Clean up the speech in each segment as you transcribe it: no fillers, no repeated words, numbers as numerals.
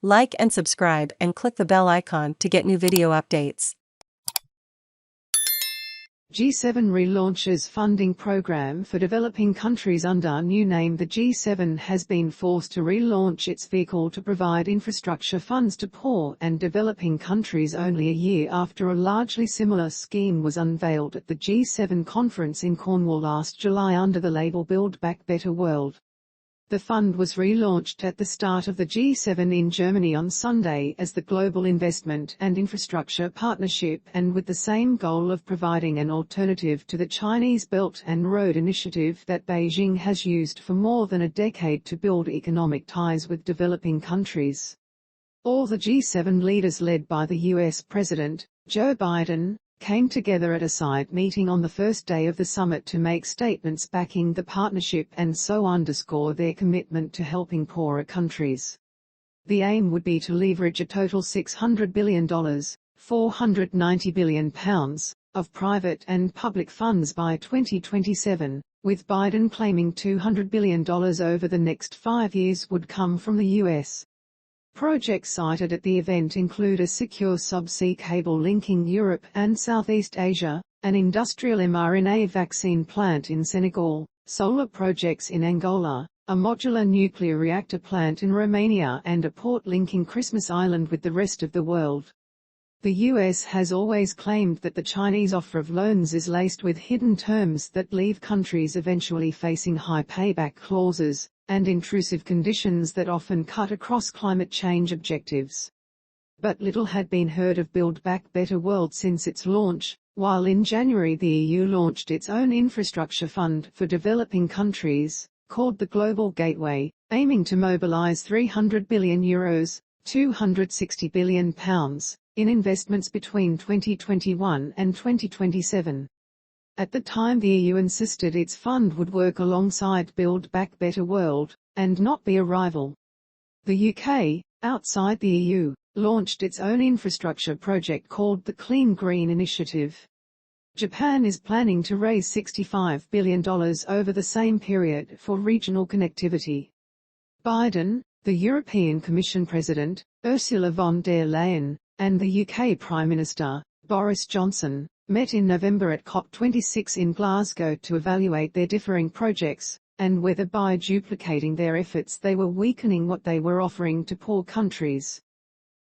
Like and subscribe and click the bell icon to get new video updates. G7 Relaunches funding program for developing countries under new name. The G7 has been forced to relaunch its vehicle to provide infrastructure funds to poor and developing countries only a year after a largely similar scheme was unveiled at the G7 conference in Cornwall last July under the label Build Back Better World. The fund was relaunched at the start of the G7 in Germany on Sunday as the Global Investment and Infrastructure Partnership, and with the same goal of providing an alternative to the Chinese Belt and Road Initiative that Beijing has used for more than a decade to build economic ties with developing countries. All the G7 leaders, led by the US President, Joe Biden, came together at a side meeting on the first day of the summit to make statements backing the partnership and so underscore their commitment to helping poorer countries. The aim would be to leverage a total $600 billion, £490 billion, of private and public funds by 2027, with Biden claiming $200 billion over the next 5 years would come from the US. Projects cited at the event include a secure subsea cable linking Europe and Southeast Asia, an industrial mRNA vaccine plant in Senegal, solar projects in Angola, a modular nuclear reactor plant in Romania, and a port linking Christmas Island with the rest of the world. The US has always claimed that the Chinese offer of loans is laced with hidden terms that leave countries eventually facing high payback clauses and intrusive conditions that often cut across climate change objectives. But little had been heard of Build Back Better World since its launch, while in January the EU launched its own infrastructure fund for developing countries, called the Global Gateway, aiming to mobilise €300 billion, £260 billion, in investments between 2021 and 2027. At the time, the EU insisted its fund would work alongside Build Back Better World, and not be a rival. The UK, outside the EU, launched its own infrastructure project called the Clean Green Initiative. Japan is planning to raise $65 billion over the same period for regional connectivity. Biden, the European Commission President, Ursula von der Leyen, and the UK Prime Minister, Boris Johnson, met in November at COP26 in Glasgow to evaluate their differing projects, and whether by duplicating their efforts they were weakening what they were offering to poor countries.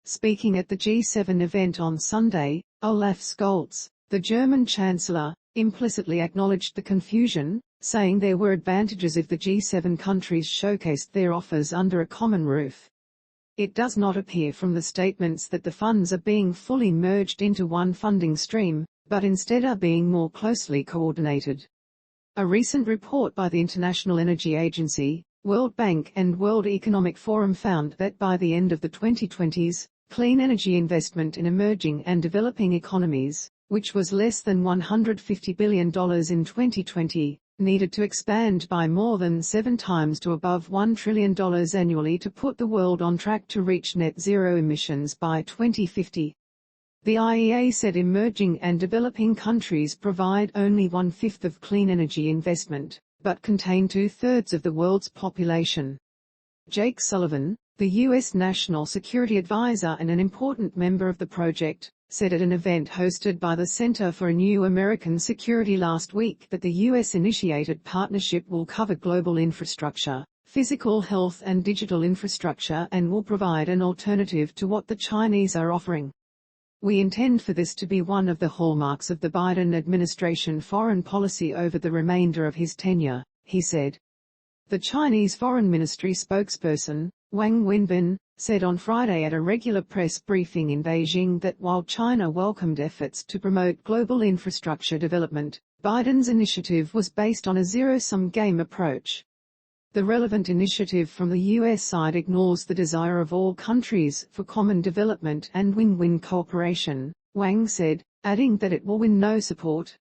Speaking at the G7 event on Sunday, Olaf Scholz, the German chancellor, implicitly acknowledged the confusion, saying there were advantages if the G7 countries showcased their offers under a common roof. It does not appear from the statements that the funds are being fully merged into one funding stream, but instead are being more closely coordinated. A recent report by the International Energy Agency, World Bank and World Economic Forum found that by the end of the 2020s, clean energy investment in emerging and developing economies, which was less than $150 billion in 2020, needed to expand by more than 7 times to above $1 trillion annually to put the world on track to reach net zero emissions by 2050. The IEA said emerging and developing countries provide only 1/5 of clean energy investment, but contain 2/3 of the world's population. Jake Sullivan, the U.S. National Security Advisor and an important member of the project, said at an event hosted by the Center for a New American Security last week that the U.S.-initiated partnership will cover global infrastructure, physical health and digital infrastructure, and will provide an alternative to what the Chinese are offering. We intend for this to be one of the hallmarks of the Biden administration foreign policy over the remainder of his tenure, he said. The Chinese Foreign Ministry spokesperson, Wang Wenbin, said on Friday at a regular press briefing in Beijing that while China welcomed efforts to promote global infrastructure development, Biden's initiative was based on a zero-sum game approach. The relevant initiative from the US side ignores the desire of all countries for common development and win-win cooperation, Wang said, adding that it will win no support